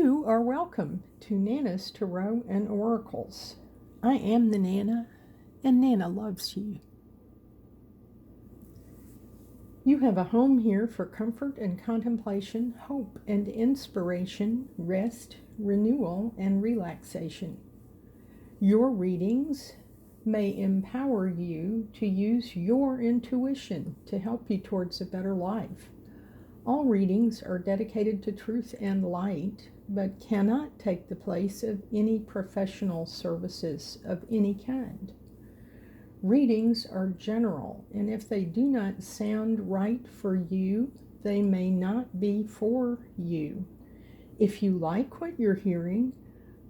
You are welcome to Nana's Tarot and Oracles. I am the Nana, and Nana loves you. You have a home here for comfort and contemplation, hope and inspiration, rest, renewal, and relaxation. Your readings may empower you to use your intuition to help you towards a better life. All readings are dedicated to truth and light, but cannot take the place of any professional services of any kind. Readings are general, and if they do not sound right for you, they may not be for you. If you like what you're hearing,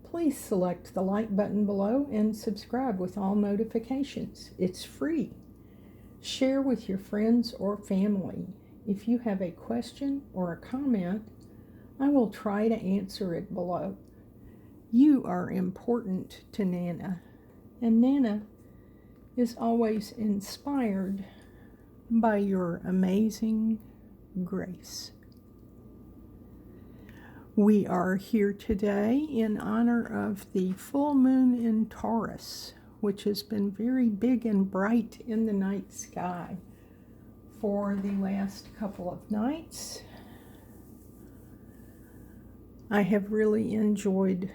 please select the like button below and subscribe with all notifications. It's free. Share with your friends or family. If you have a question or a comment, I will try to answer it below. You are important to Nana, and Nana is always inspired by your amazing grace. We are here today in honor of the full moon in Taurus, which has been very big and bright in the night sky for the last couple of nights. I have really enjoyed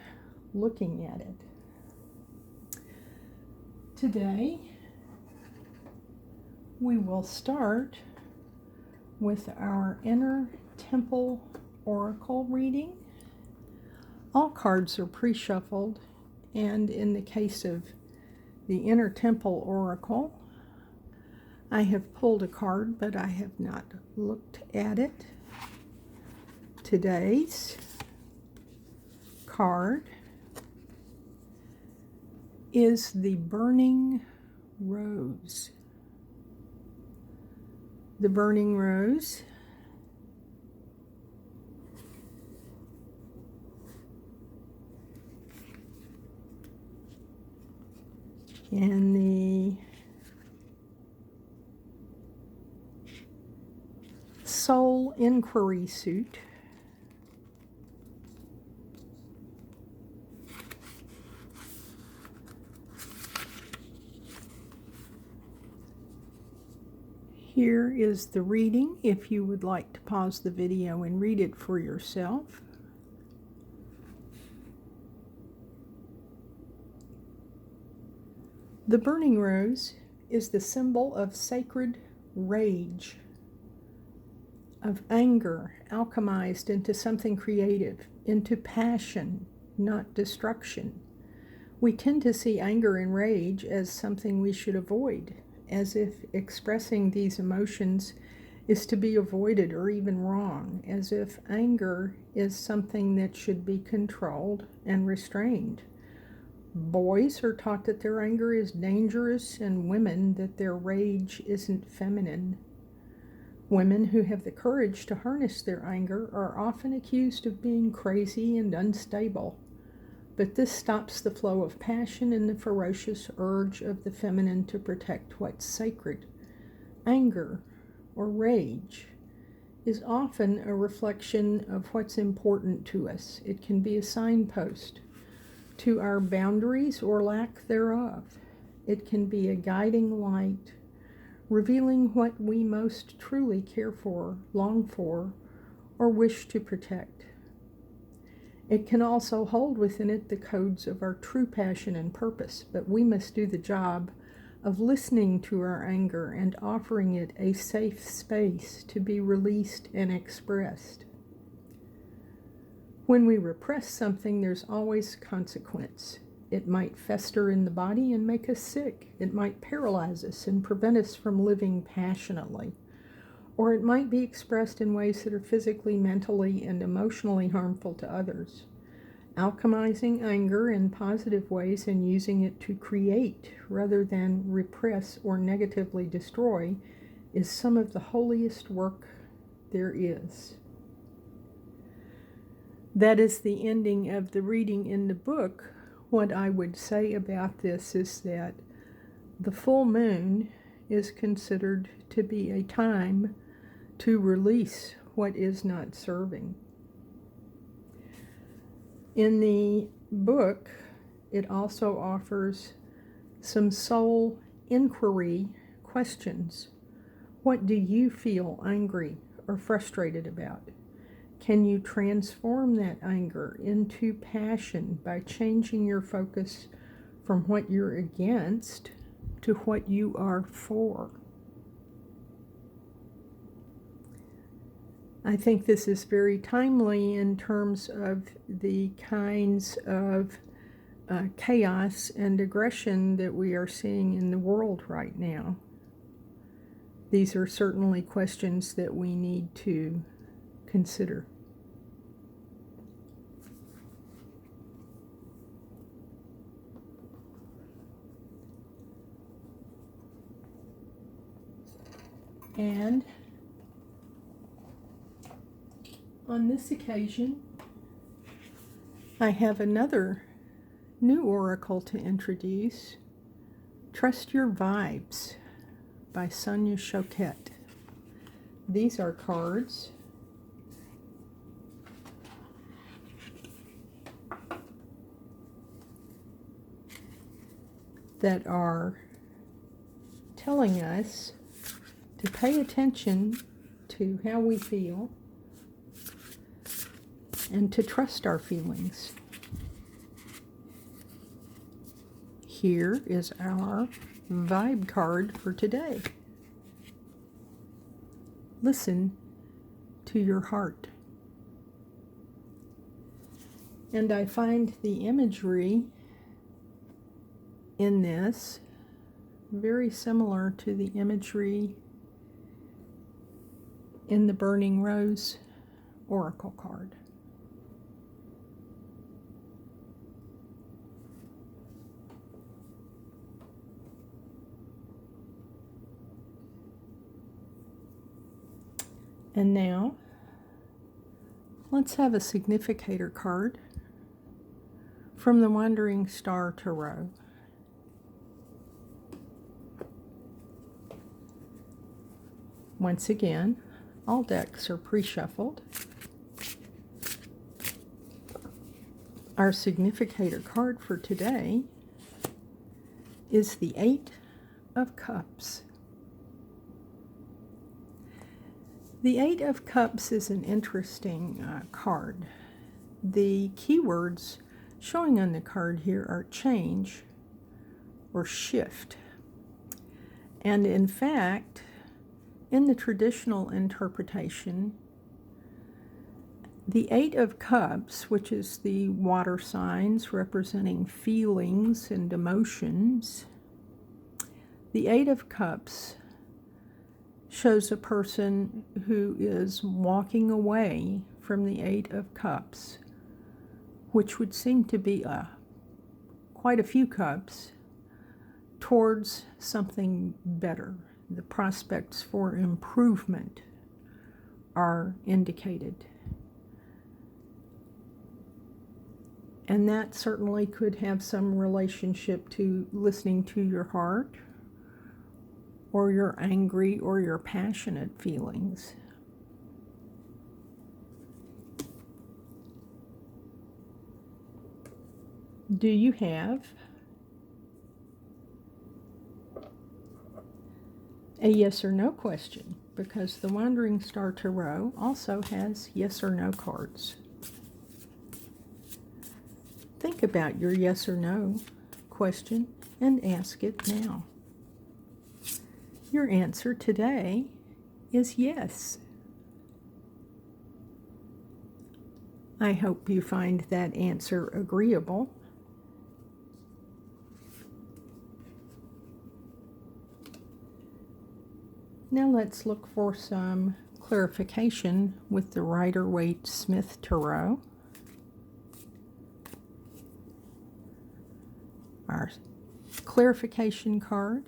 looking at it. Today, we will start with our Inner Temple Oracle reading. All cards are pre-shuffled, and in the case of the Inner Temple Oracle, I have pulled a card, but I have not looked at it. Today's card is the Burning Rose. The Burning Rose and the Soul Inquiry suit. Here is the reading if you would like to pause the video and read it for yourself. The burning rose is the symbol of sacred rage, of anger alchemized into something creative, into passion, not destruction. We tend to see anger and rage as something we should avoid, as if expressing these emotions is to be avoided or even wrong, as if anger is something that should be controlled and restrained. Boys are taught that their anger is dangerous, and women that their rage isn't feminine. Women who have the courage to harness their anger are often accused of being crazy and unstable, but this stops the flow of passion and the ferocious urge of the feminine to protect what's sacred. Anger, or rage, is often a reflection of what's important to us. It can be a signpost to our boundaries or lack thereof. It can be a guiding light, revealing what we most truly care for, long for, or wish to protect. It can also hold within it the codes of our true passion and purpose, but we must do the job of listening to our anger and offering it a safe space to be released and expressed. When we repress something, there's always consequence. It might fester in the body and make us sick. It might paralyze us and prevent us from living passionately. Or it might be expressed in ways that are physically, mentally, and emotionally harmful to others. Alchemizing anger in positive ways and using it to create rather than repress or negatively destroy is some of the holiest work there is. That is the ending of the reading in the book. What I would say about this is that the full moon is considered to be a time to release what is not serving. In the book, it also offers some soul inquiry questions. What do you feel angry or frustrated about? Can you transform that anger into passion by changing your focus from what you're against to what you are for? I think this is very timely in terms of the kinds of chaos and aggression that we are seeing in the world right now. These are certainly questions that we need to consider. And on this occasion, I have another new oracle to introduce, Trust Your Vibes by Sonia Choquette. These are cards that are telling us to pay attention to how we feel and to trust our feelings. Here is our vibe card for today. Listen to your heart. And I find the imagery in this very similar to the imagery in the Burning Rose oracle card. And now, let's have a significator card from the Wandering Star Tarot. Once again, all decks are pre-shuffled. Our significator card for today is the Eight of Cups. The Eight of Cups is an interesting card. The keywords showing on the card here are change or shift. And in fact, in the traditional interpretation, the Eight of Cups, which is the water signs representing feelings and emotions, the Eight of Cups shows a person who is walking away from the Eight of Cups, which would seem to be quite a few cups, towards something better. The prospects for improvement are indicated. And that certainly could have some relationship to listening to your heart, or your angry or your passionate feelings. Do you have a yes or no question? Because the Wandering Star Tarot also has yes or no cards. Think about your yes or no question and ask it now. Your answer today is yes. I hope you find that answer agreeable. Now let's look for some clarification with the Rider-Waite-Smith Tarot. Our clarification card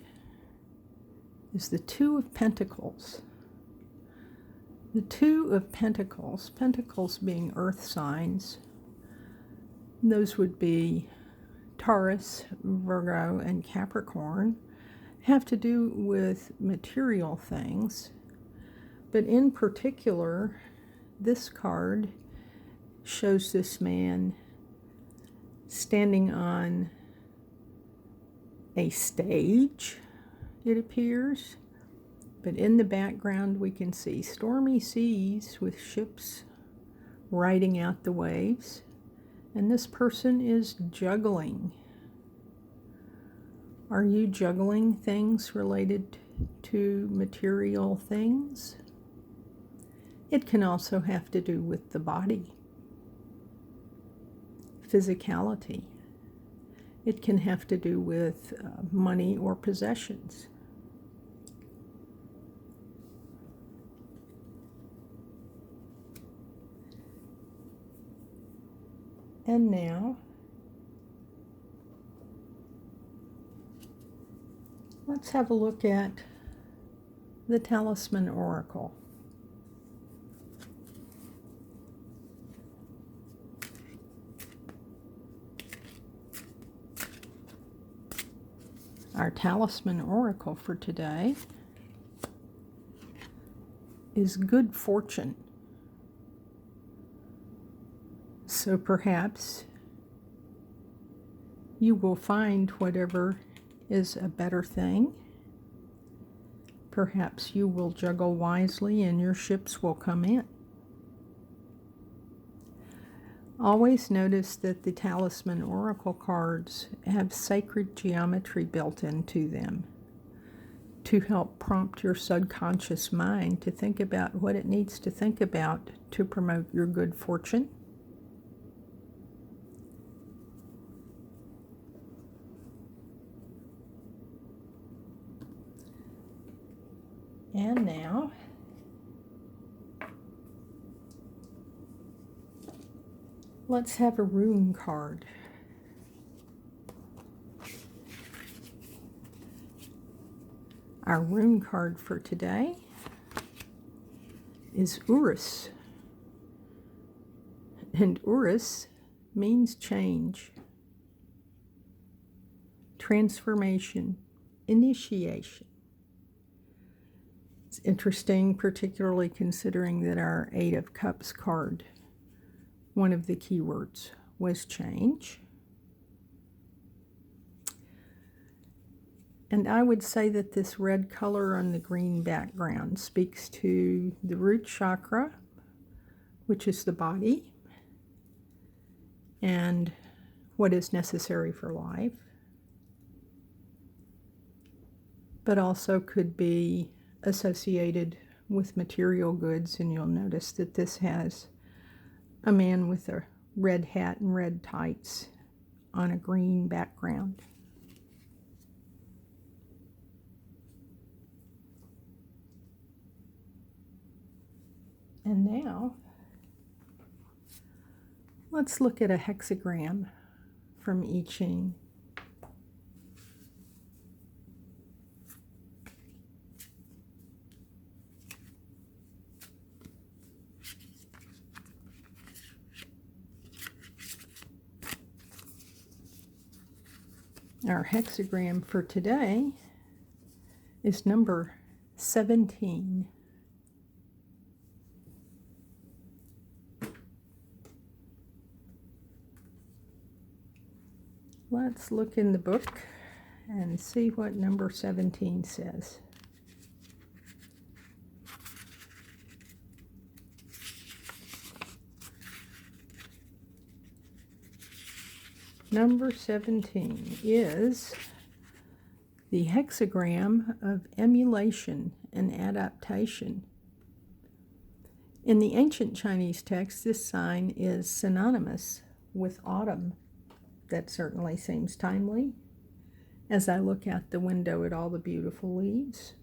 is the Two of Pentacles. The Two of Pentacles, Pentacles being earth signs, those would be Taurus, Virgo, and Capricorn, have to do with material things. But in particular, this card shows this man standing on a stage, it appears. But in the background, we can see stormy seas with ships riding out the waves. And this person is juggling. Are you juggling things related to material things? It can also have to do with the body, physicality. It can have to do with money or possessions. And now, let's have a look at the Talisman Oracle. Our Talisman Oracle for today is good fortune. So perhaps you will find whatever is a better thing. Perhaps you will juggle wisely and your ships will come in. Always notice that the Talisman Oracle cards have sacred geometry built into them to help prompt your subconscious mind to think about what it needs to think about to promote your good fortune. And now, let's have a rune card. Our rune card for today is Urus. And Urus means change, transformation, initiation. It's interesting, particularly considering that our Eight of Cups card, one of the keywords was change. And I would say that this red color on the green background speaks to the root chakra, which is the body, and what is necessary for life, but also could be associated with material goods. And you'll notice that this has a man with a red hat and red tights on a green background. And now, let's look at a hexagram from I Ching. Our hexagram for today is number 17. Let's look in the book and see what number 17 says. Number 17 is the hexagram of emulation and adaptation. In the ancient Chinese text, this sign is synonymous with autumn. That certainly seems timely as I look out the window at all the beautiful leaves.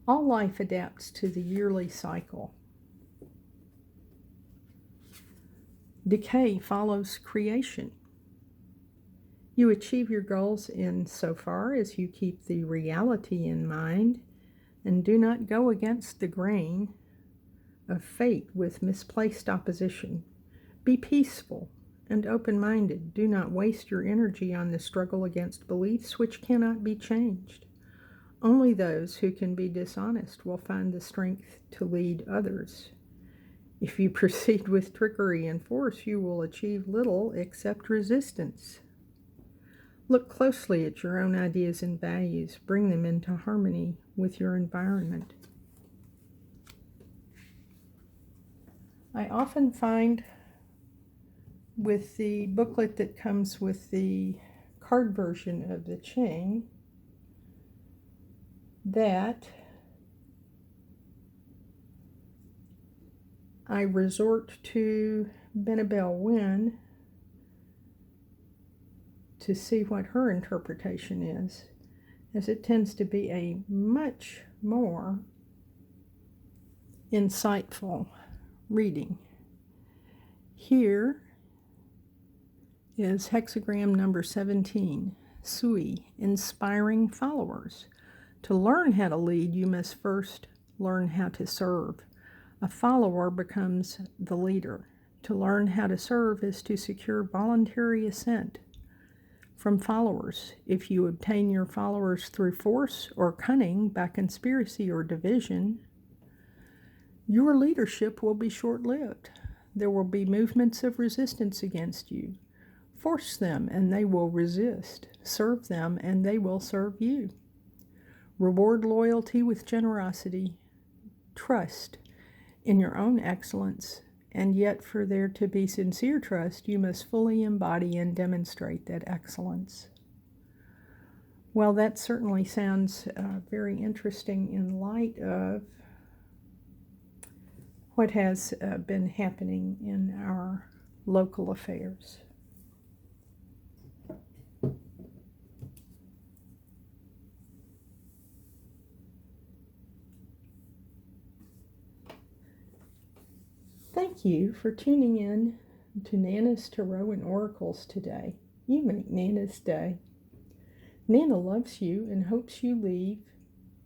All life adapts to the yearly cycle. Decay follows creation. You achieve your goals insofar as you keep the reality in mind and do not go against the grain of fate with misplaced opposition. Be peaceful and open-minded. Do not waste your energy on the struggle against beliefs which cannot be changed. Only those who can be dishonest will find the strength to lead others. If you proceed with trickery and force, you will achieve little except resistance. Look closely at your own ideas and values. Bring them into harmony with your environment. I often find with the booklet that comes with the card version of the chain that I resort to Benabel Wynn to see what her interpretation is, as it tends to be a much more insightful reading. Here is hexagram number 17, Sui, inspiring followers. To learn how to lead, you must first learn how to serve. A follower becomes the leader. To learn how to serve is to secure voluntary assent from followers. If you obtain your followers through force or cunning, by conspiracy or division, your leadership will be short-lived. There will be movements of resistance against you. Force them and they will resist. Serve them and they will serve you. Reward loyalty with generosity. Trust in your own excellence, and yet for there to be sincere trust, you must fully embody and demonstrate that excellence. Well, that certainly sounds very interesting in light of what has been happening in our local affairs. Thank you for tuning in to Nana's Tarot and Oracles today. You make Nana's day. Nana loves you and hopes you leave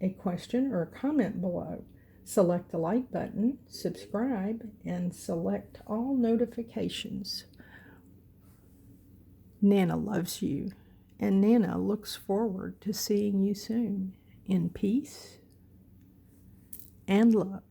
a question or a comment below. Select the like button, subscribe, and select all notifications. Nana loves you, and Nana looks forward to seeing you soon in peace and love.